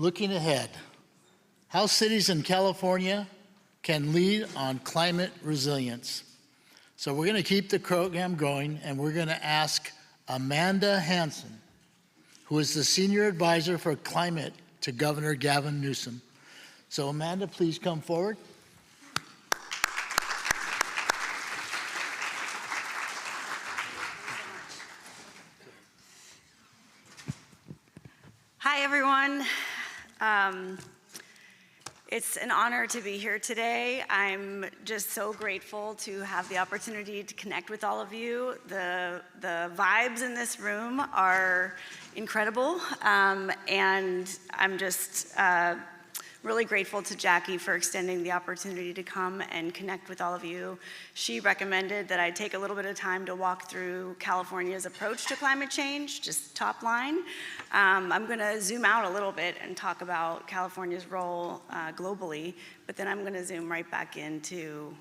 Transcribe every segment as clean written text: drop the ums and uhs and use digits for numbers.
Looking ahead, how cities in California can lead on climate resilience. So we're going to keep the program going, and we're going to ask Amanda Hansen, who is the Senior Advisor for Climate to Governor Gavin Newsom. So Amanda, please come forward. Hi, everyone. It's an honor to be here today. I'm just so grateful to have the opportunity to connect with all of you. The vibes in this room are incredible, and I'm just really grateful to Jackie for extending the opportunity to come and connect with all of you. She recommended that I take a little bit of time to walk through California's approach to climate change, just top line. I'm going to zoom out a little bit and talk about California's role globally, but then I'm going to zoom right back into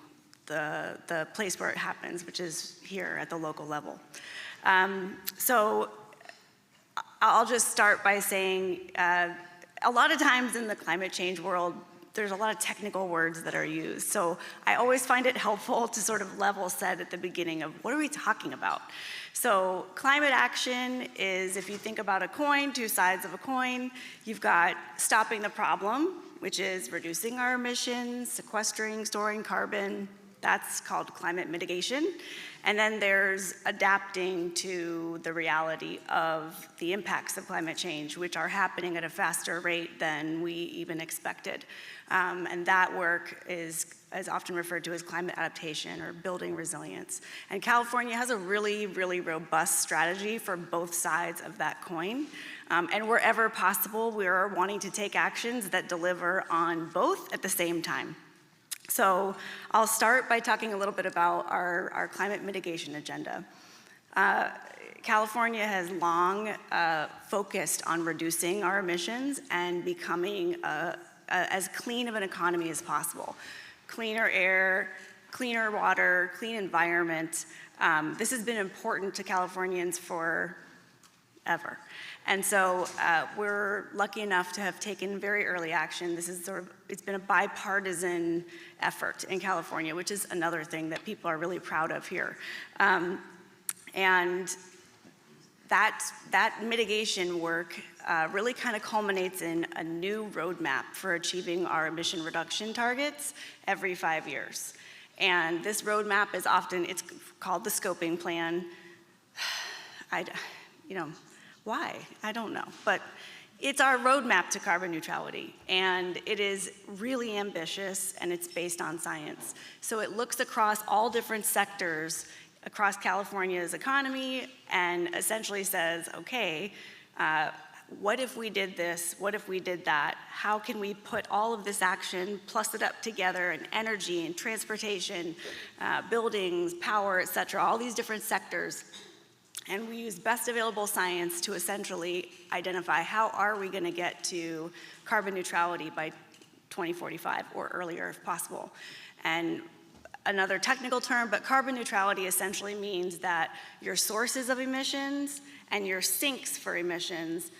the place where it happens, which is here at the local level. So I'll just start by saying a lot of times in the climate change world, there's a lot of technical words that are used. So I always find it helpful to sort of level set at the beginning of what are we talking about? So climate action is, if you think about a coin, two sides of a coin, you've got stopping the problem, which is reducing our emissions, sequestering, storing carbon. That's called climate mitigation. And then there's adapting to the reality of the impacts of climate change, which are happening at a faster rate than we even expected. And that work is often referred to as climate adaptation or building resilience. And California has a really, really robust strategy for both sides of that coin. And wherever possible, we are wanting to take actions that deliver on both at the same time. So I'll start by talking a little bit about our climate mitigation agenda. California has long focused on reducing our emissions and becoming as clean of an economy as possible. Cleaner air, cleaner water, clean environment. This has been important to Californians forever. And so we're lucky enough to have taken very early action. This is it's been a bipartisan effort in California, which is another thing that people are really proud of here. And that mitigation work really kind of culminates in a new roadmap for achieving our emission reduction targets every 5 years. And this roadmap is it's called the scoping plan. Why? I don't know, but it's our roadmap to carbon neutrality, and it is really ambitious, and it's based on science. So it looks across all different sectors across California's economy and essentially says, okay, what if we did this? What if we did that? How can we put all of this action, plus it up together in energy and transportation, buildings, power, et cetera, all these different sectors. And we use best available science to essentially identify how are we going to get to carbon neutrality by 2045 or earlier if possible. And another technical term, but carbon neutrality essentially means that your sources of emissions and your sinks for emissions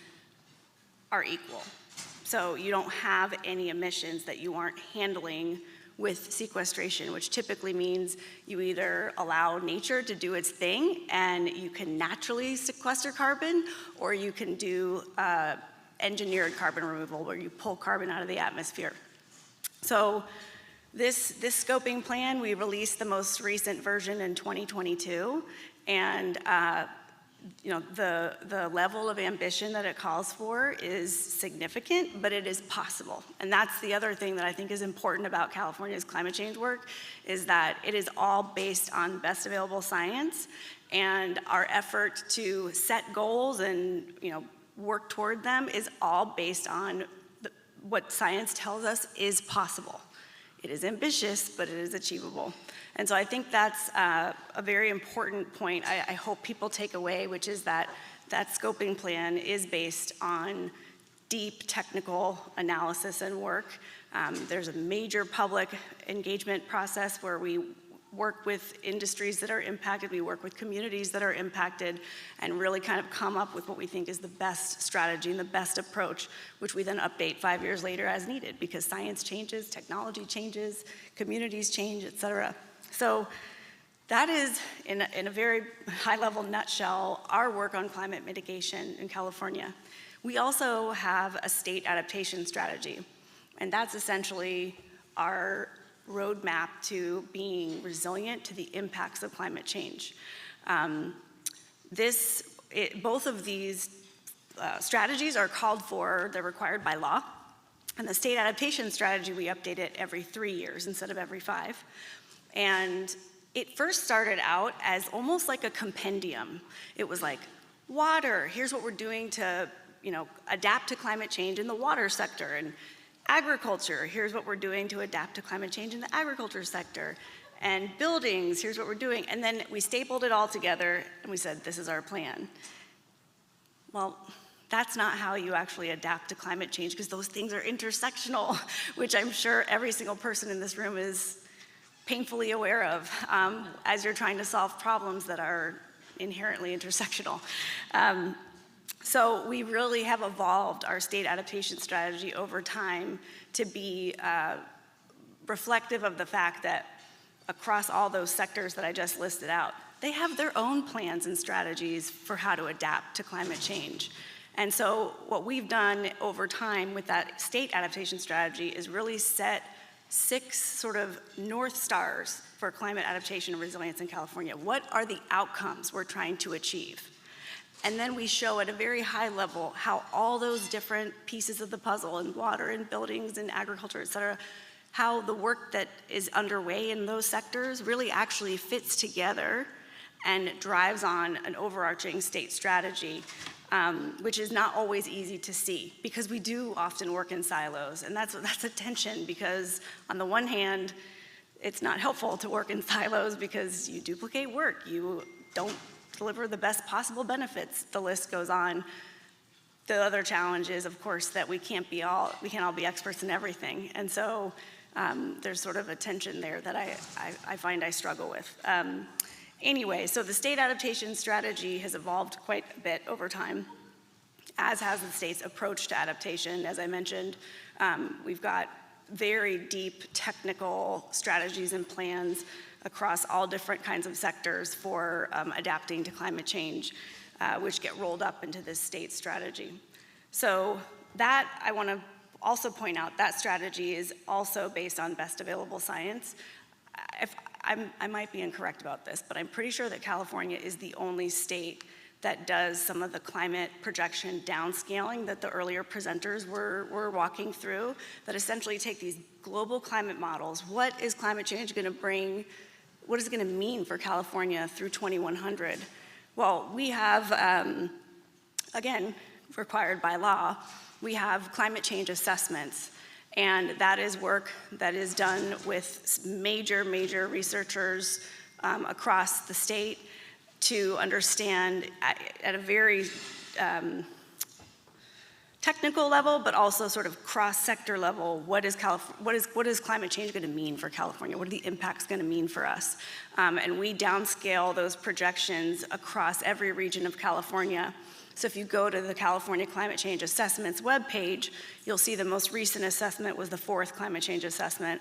are equal. So you don't have any emissions that you aren't handling with sequestration, which typically means you either allow nature to do its thing and you can naturally sequester carbon, or you can do engineered carbon removal where you pull carbon out of the atmosphere. So this scoping plan, we released the most recent version in 2022, and the level of ambition that it calls for is significant, but it is possible. And that's the other thing that I think is important about California's climate change work, is that it is all based on best available science, and our effort to set goals and work toward them is all based on what science tells us is possible. It is ambitious, but it is achievable. And so I think that's a very important point I hope people take away, which is that scoping plan is based on deep technical analysis and work. There's a major public engagement process where we work with industries that are impacted, we work with communities that are impacted, and really kind of come up with what we think is the best strategy and the best approach, which we then update 5 years later as needed, because science changes, technology changes, communities change, et cetera. So that is, in a very high-level nutshell, our work on climate mitigation in California. We also have a state adaptation strategy, and that's essentially our roadmap to being resilient to the impacts of climate change. Both of these strategies are called for, they're required by law, and the state adaptation strategy, we update it every 3 years instead of every 5. And it first started out as almost like a compendium. It was like, water, here's what we're doing to adapt to climate change in the water sector, and agriculture, here's what we're doing to adapt to climate change in the agriculture sector, and buildings, here's what we're doing. And then we stapled it all together and we said, this is our plan. Well, that's not how you actually adapt to climate change, because those things are intersectional, which I'm sure every single person in this room is painfully aware of as you're trying to solve problems that are inherently intersectional. So we really have evolved our state adaptation strategy over time to be reflective of the fact that across all those sectors that I just listed out, they have their own plans and strategies for how to adapt to climate change. And so what we've done over time with that state adaptation strategy is really set 6 sort of North Stars for climate adaptation and resilience in California. What are the outcomes we're trying to achieve? And then we show at a very high level how all those different pieces of the puzzle, in water and buildings and agriculture, et cetera, how the work that is underway in those sectors really actually fits together and drives on an overarching state strategy, which is not always easy to see, because we do often work in silos. And that's a tension, because on the one hand, it's not helpful to work in silos because you duplicate work, you don't deliver the best possible benefits, the list goes on. The other challenge is, of course, that we can't all be experts in everything. And so there's sort of a tension there that I find I struggle with. Anyway, so the state adaptation strategy has evolved quite a bit over time, as has the state's approach to adaptation. As I mentioned, we've got very deep technical strategies and plans across all different kinds of sectors for adapting to climate change, which get rolled up into this state strategy. So that, I want to also point out, that strategy is also based on best available science. I might be incorrect about this, but I'm pretty sure that California is the only state that does some of the climate projection downscaling that the earlier presenters were walking through, that essentially take these global climate models. What is climate change going to bring? What is it going to mean for California through 2100? Well, we have, again, required by law, we have climate change assessments. And that is work that is done with major researchers across the state to understand at a very technical level, but also sort of cross-sector level, what is climate change going to mean for California? What are the impacts going to mean for us? And we downscale those projections across every region of California. So if you go to the California Climate Change Assessments webpage, you'll see the most recent assessment was the 4th climate change assessment.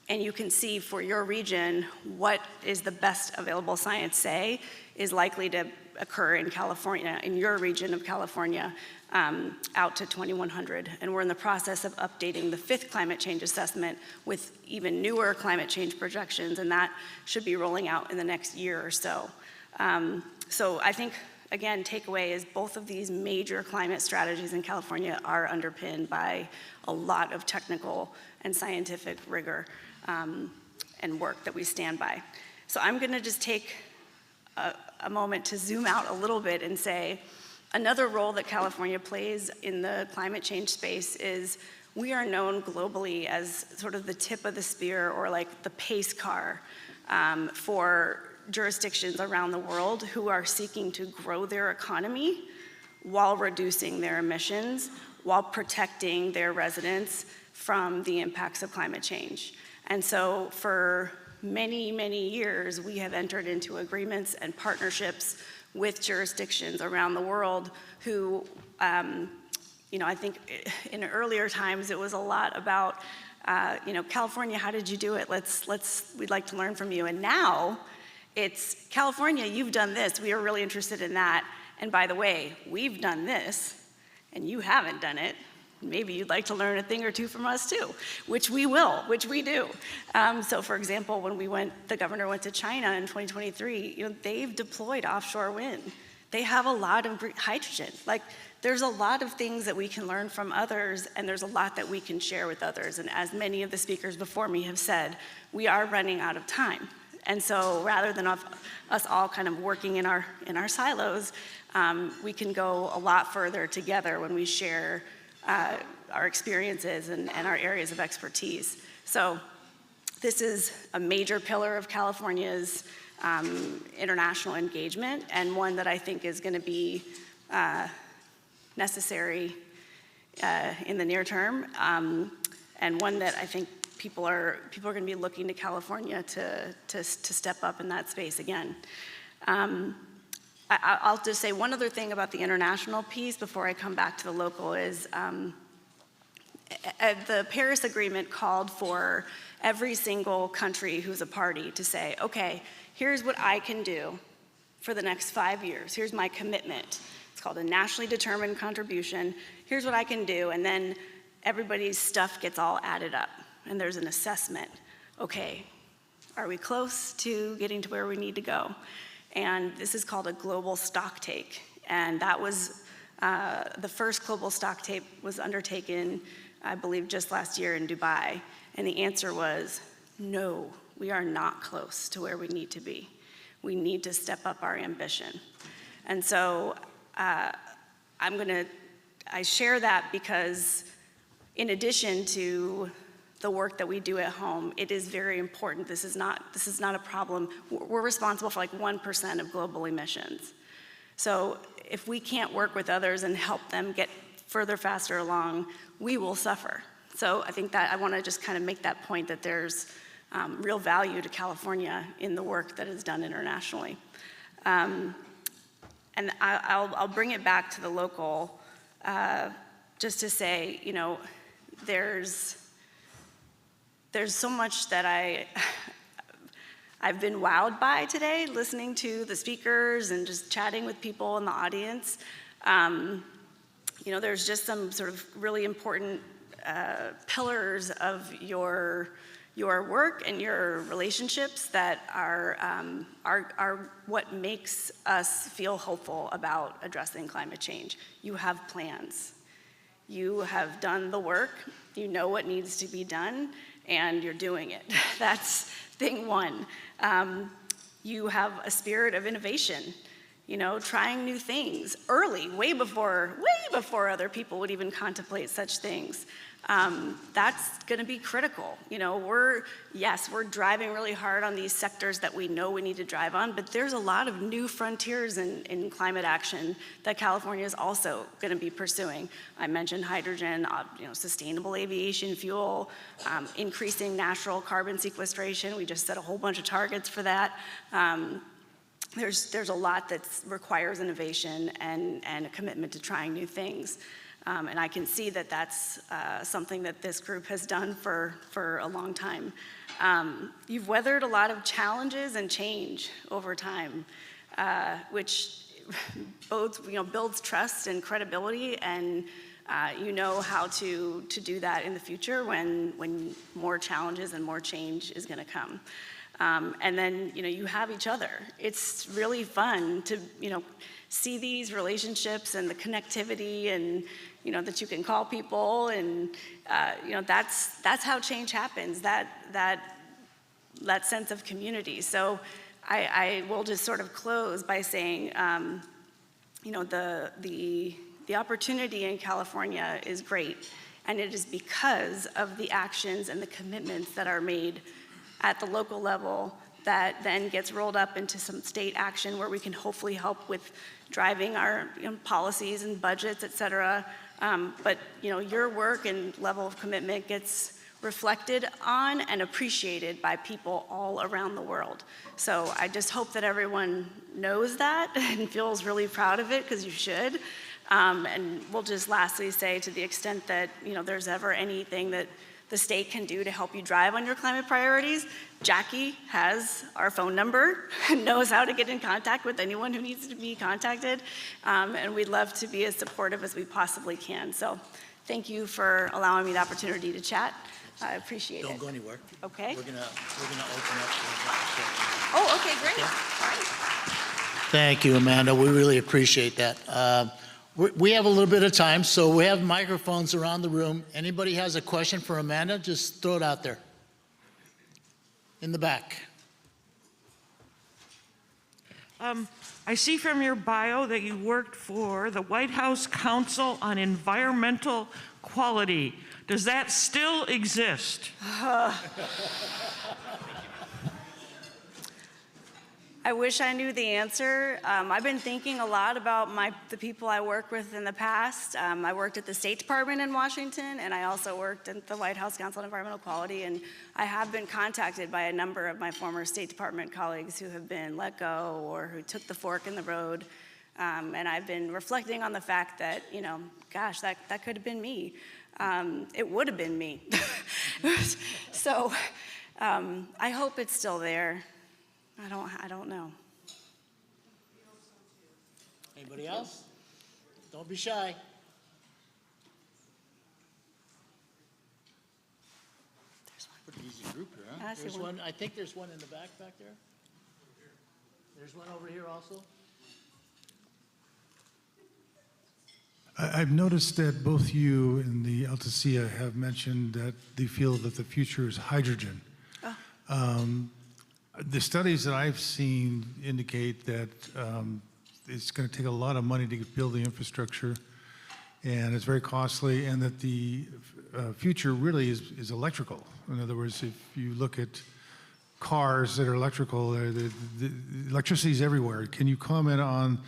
And you can see for your region what is the best available science say is likely to occur in California, in your region of California, out to 2100. And we're in the process of updating the 5th climate change assessment with even newer climate change projections, and that should be rolling out in the next year or so. So I think, again, takeaway is both of these major climate strategies in California are underpinned by a lot of technical and scientific rigor and work that we stand by. So I'm going to just take a moment to zoom out a little bit and say another role that California plays in the climate change space is we are known globally as sort of the tip of the spear, or like the pace car for jurisdictions around the world who are seeking to grow their economy while reducing their emissions, while protecting their residents from the impacts of climate change. And so for many, many years, we have entered into agreements and partnerships with jurisdictions around the world who, I think in earlier times it was a lot about, California, how did you do it? We'd like to learn from you. And now it's California, you've done this. We are really interested in that. And by the way, we've done this and you haven't done it. Maybe you'd like to learn a thing or two from us too, which we will, which we do. So for example, when the governor went to China in 2023, they've deployed offshore wind. They have a lot of hydrogen. There's a lot of things that we can learn from others, and there's a lot that we can share with others. And as many of the speakers before me have said, we are running out of time. And so rather than us all kind of working in our silos, we can go a lot further together when we share our experiences and our areas of expertise. So this is a major pillar of California's international engagement, and one that I think is going to be necessary in the near term, and one that I think people are going to be looking to California to step up in that space again. I'll just say one other thing about the international piece before I come back to the local is the Paris Agreement called for every single country who's a party to say, okay, here's what I can do for the next 5 years. Here's my commitment. It's called a nationally determined contribution. Here's what I can do. And then everybody's stuff gets all added up. And there's an assessment. Okay, are we close to getting to where we need to go? And this is called a global stocktake. And that was, the first global stocktake was undertaken, I believe, just last year in Dubai. And the answer was, no, we are not close to where we need to be. We need to step up our ambition. And so I share that because in addition to the work that we do at home, it is very important. This is not a problem. We're responsible for 1% of global emissions. So if we can't work with others and help them get further, faster along, we will suffer. So I think that I want to just kind of make that point that there's real value to California in the work that is done internationally. And I'll bring it back to the local just to say, there's so much that I've been wowed by today, listening to the speakers and just chatting with people in the audience. There's just some sort of really important pillars of your work and your relationships that are what makes us feel hopeful about addressing climate change. You have plans. You have done the work. You know what needs to be done, and you're doing it. That's thing one. You have a spirit of innovation, trying new things early, way before other people would even contemplate such things. That's going to be critical. We're driving really hard on these sectors that we know we need to drive on, but there's a lot of new frontiers in climate action that California is also going to be pursuing. I mentioned hydrogen, sustainable aviation fuel, increasing natural carbon sequestration. We just set a whole bunch of targets for that. There's a lot that requires innovation and a commitment to trying new things. And I can see that that's something that this group has done for a long time. You've weathered a lot of challenges and change over time, which both builds trust and credibility, and how to do that in the future when more challenges and more change is going to come. And then you have each other. It's really fun to see these relationships and the connectivity, and that you can call people, and that's how change happens. That sense of community. So I will just sort of close by saying, the opportunity in California is great, and it is because of the actions and the commitments that are made at the local level that then gets rolled up into some state action where we can hopefully help with driving our policies and budgets, et cetera. But your work and level of commitment gets reflected on and appreciated by people all around the world. So I just hope that everyone knows that and feels really proud of it, because you should. And we'll just lastly say, to the extent that there's ever anything that the state can do to help you drive on your climate priorities, Jackie has our phone number and knows how to get in contact with anyone who needs to be contacted. And we'd love to be as supportive as we possibly can. So thank you for allowing me the opportunity to chat. I appreciate it. Don't go anywhere. Okay. We're gonna open up. Oh, okay, great. Okay. All right. Thank you, Amanda. We really appreciate that. We have a little bit of time, so we have microphones around the room. Anybody has a question for Amanda, just throw it out there. In the back. I see from your bio that you worked for the White House Council on Environmental Quality. Does that still exist? I wish I knew the answer. I've been thinking a lot about the people I worked with in the past. I worked at the State Department in Washington, and I also worked at the White House Council on Environmental Quality, and I have been contacted by a number of my former State Department colleagues who have been let go or who took the fork in the road. And I've been reflecting on the fact that, gosh, that could have been me. It would have been me. So I hope it's still there. I don't know. Anybody else? Don't be shy. There's one. Pretty easy group here, huh? I see There's one. one. I think there's one in the back there. There's one over here also. I've noticed that both you and the Altacia have mentioned that they feel that the future is hydrogen. Oh. The studies that I've seen indicate that it's going to take a lot of money to build the infrastructure, and it's very costly, and that the future really is electrical. In other words, if you look at cars that are electrical, the electricity is everywhere. Can you comment on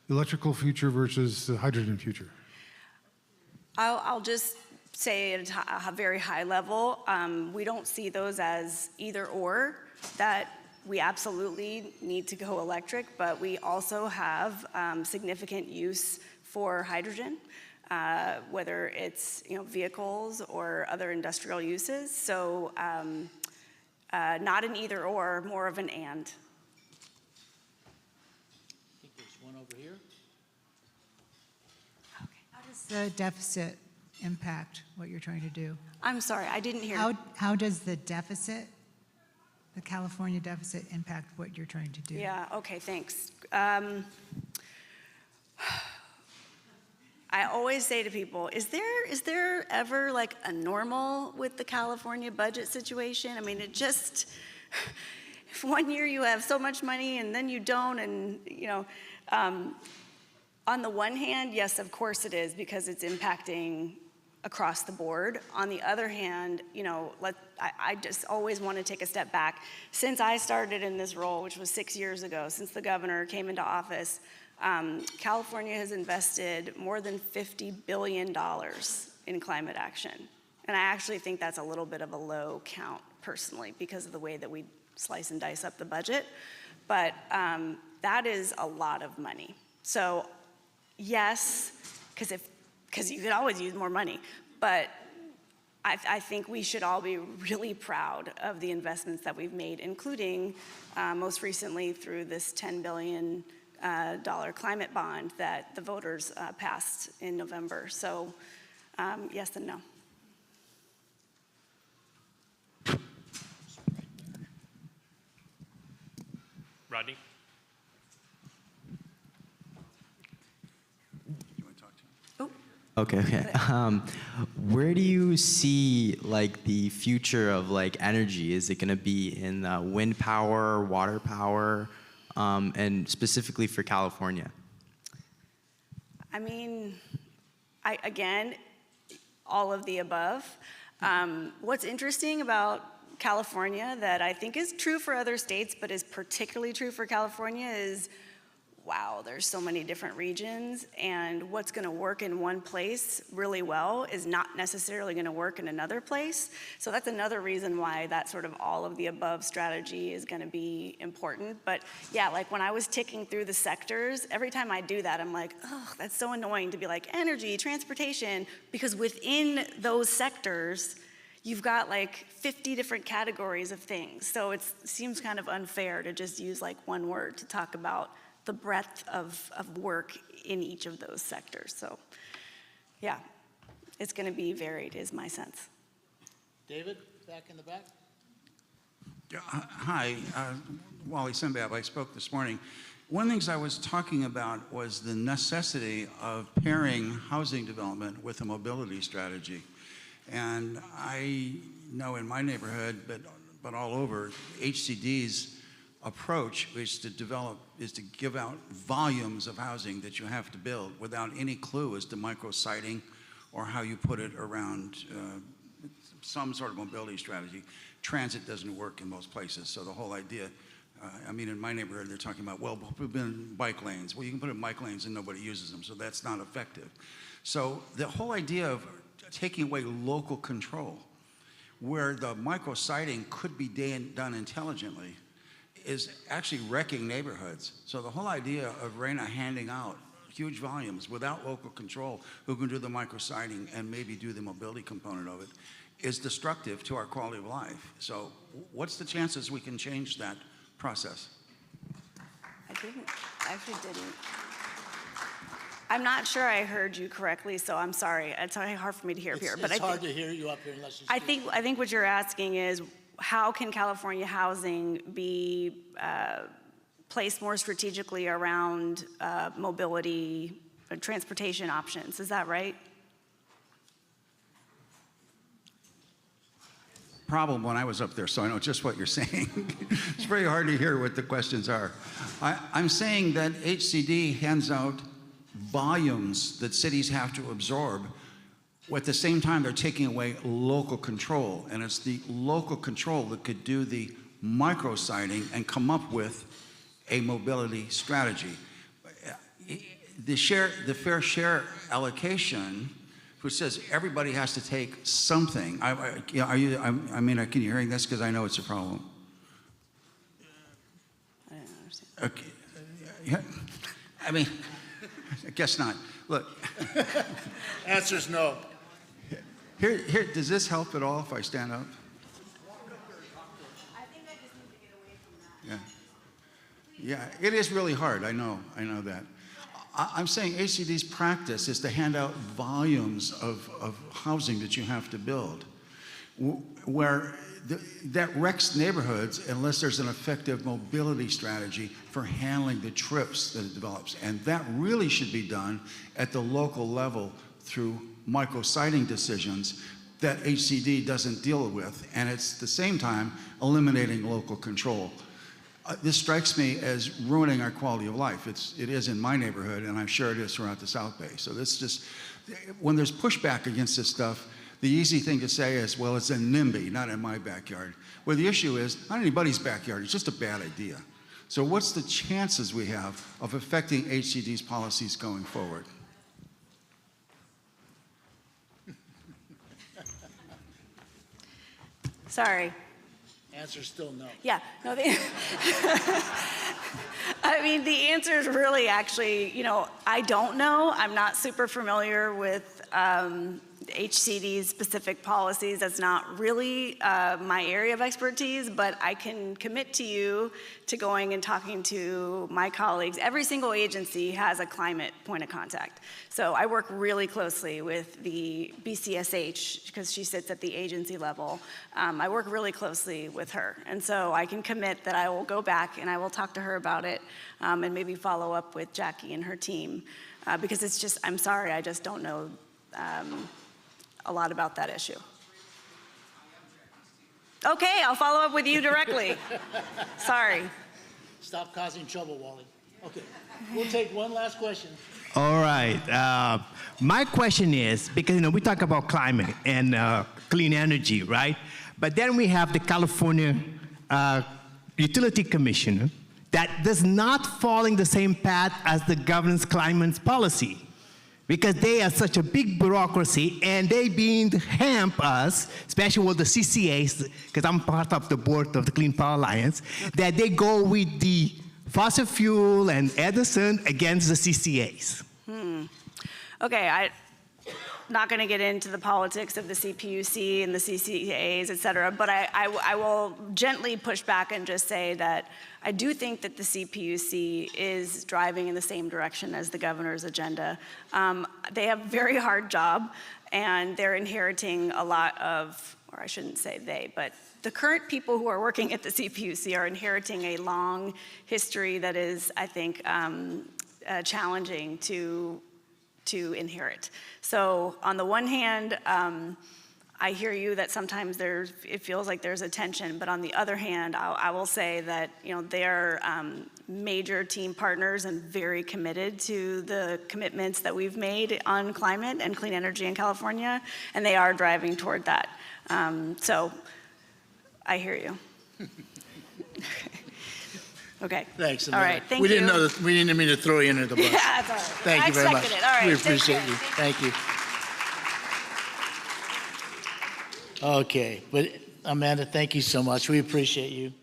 the electrical future versus the hydrogen future? I'll just say at a very high level, we don't see those as either or, that we absolutely need to go electric, but we also have significant use for hydrogen, whether it's vehicles or other industrial uses. So not an either or, more of an and. I think there's one over here. How does the deficit impact what you're trying to do? I'm sorry, I didn't hear. How does the deficit, the California deficit, impact what you're trying to do? Yeah, okay, thanks. I always say to people, is there ever like a normal with the California budget situation? I mean, if 1 year you have so much money and then you don't, and on the one hand, yes, of course it is, because it's impacting across the board. On the other hand, I just always want to take a step back. Since I started in this role, which was 6 years ago, since the governor came into office, California has invested more than $50 billion in climate action. And I actually think that's a little bit of a low count, personally, because of the way that we slice and dice up the budget. But that is a lot of money. So yes, because you could always use more money, but I think we should all be really proud of the investments that we've made, including most recently through this $10 billion climate bond that the voters passed in November. So yes and no. Rodney? Okay. Where do you see like the future of like energy? Is it going to be in wind power, water power, and specifically for California? I mean, again, all of the above. What's interesting about California that I think is true for other states, but is particularly true for California, is wow, there's so many different regions, and what's gonna work in one place really well is not necessarily gonna work in another place. So that's another reason why that sort of all of the above strategy is gonna be important. But yeah, like when I was ticking through the sectors, every time I do that, I'm like, oh, that's so annoying to be like energy, transportation, because within those sectors, you've got like 50 different categories of things. So it seems kind of unfair to just use like one word to talk about the breadth of work in each of those sectors. So yeah, it's gonna be varied is my sense. David, back in the back. Yeah, hi, Wally Simbab. I spoke this morning. One of the things I was talking about was the necessity of pairing housing development with a mobility strategy. And I know in my neighborhood, but all over, HCD's approach is to give out volumes of housing that you have to build without any clue as to micro-siting or how you put it around some sort of mobility strategy. Transit doesn't work in most places, so the whole idea, I mean, in my neighborhood, they're talking about, well, we've been bike lanes. Well, you can put in bike lanes and nobody uses them, so that's not effective. So the whole idea of taking away local control, where the micro-siting could be done intelligently, is actually wrecking neighborhoods. So the whole idea of RENA handing out huge volumes without local control, who can do the micro-siting and maybe do the mobility component of it, is destructive to our quality of life. So what's the chances we can change that process? I actually didn't. I'm not sure I heard you correctly, so I'm sorry. It's hard for me to hear up here. It's hard to hear you up here unless you speak. I think what you're asking is, how can California housing be placed more strategically around mobility, transportation options? Is that right? Problem when I was up there, so I know just what you're saying. It's very hard to hear what the questions are. I'm saying that HCD hands out volumes that cities have to absorb. At the same time, they're taking away local control, and it's the local control that could do the micro-siting and come up with a mobility strategy. The fair share allocation, which says everybody has to take something. Can you hearing this? Because I know it's a problem. I don't understand. Okay. Yeah. I mean, I guess not. Look. Answer's no. Here, does this help at all if I stand up? I think I just need to get away from that. Yeah. Yeah, it is really hard. I know that. I'm saying HCD's practice is to hand out volumes of housing that you have to build, where that wrecks neighborhoods unless there's an effective mobility strategy for handling the trips that it develops. And that really should be done at the local level through micro-siting decisions that HCD doesn't deal with, and it's at the same time eliminating local control. This strikes me as ruining our quality of life. It is in my neighborhood, and I'm sure it is throughout the South Bay. So this just, when there's pushback against this stuff, the easy thing to say is, well, it's in NIMBY, not in my backyard. Well, the issue is, not anybody's backyard, it's just a bad idea. So what's the chances we have of affecting HCD's policies going forward? Sorry. Answer's still no. Yeah, no, I mean, the answer is really actually, I don't know. I'm not super familiar with HCD's specific policies. That's not really my area of expertise, but I can commit to you to going and talking to my colleagues. Every single agency has a climate point of contact. So I work really closely with the BCSH because she sits at the agency level. I work really closely with her. And so I can commit that I will go back and I will talk to her about it and maybe follow up with Jackie and her team because it's just, I'm sorry, I just don't know a lot about that issue. Okay, I'll follow up with you directly. Sorry. Stop causing trouble, Wally. Okay, we'll take one last question. All right. My question is, because we talk about climate and clean energy, right? But then we have the California Utility Commission, that does not fall in the same path as the governor's climate policy, because they are such a big bureaucracy and they being hamp us, especially with the CCAs, because I'm part of the board of the Clean Power Alliance, that they go with the fossil fuel and Edison against the CCAs. Okay, I'm not going to get into the politics of the CPUC and the CCAs, et cetera, but I will gently push back and just say that I do think that the CPUC is driving in the same direction as the governor's agenda. They have a very hard job, and they're inheriting a lot of, or I shouldn't say they, but the current people who are working at the CPUC are inheriting a long history that is, I think, challenging to inherit. So on the one hand, I hear you that sometimes it feels like there's a tension, but on the other hand, I will say that they're major team partners and very committed to the commitments that we've made on climate and clean energy in California, and they are driving toward that. So I hear you. Okay. Thanks, All Amanda. right, thank We you. didn't know that, we didn't mean to throw you under the bus. Yeah, that's all right. Thank you very much. I expected it. All right, We take appreciate care. you. Thank you. Okay, but Amanda, thank you so much. We appreciate you.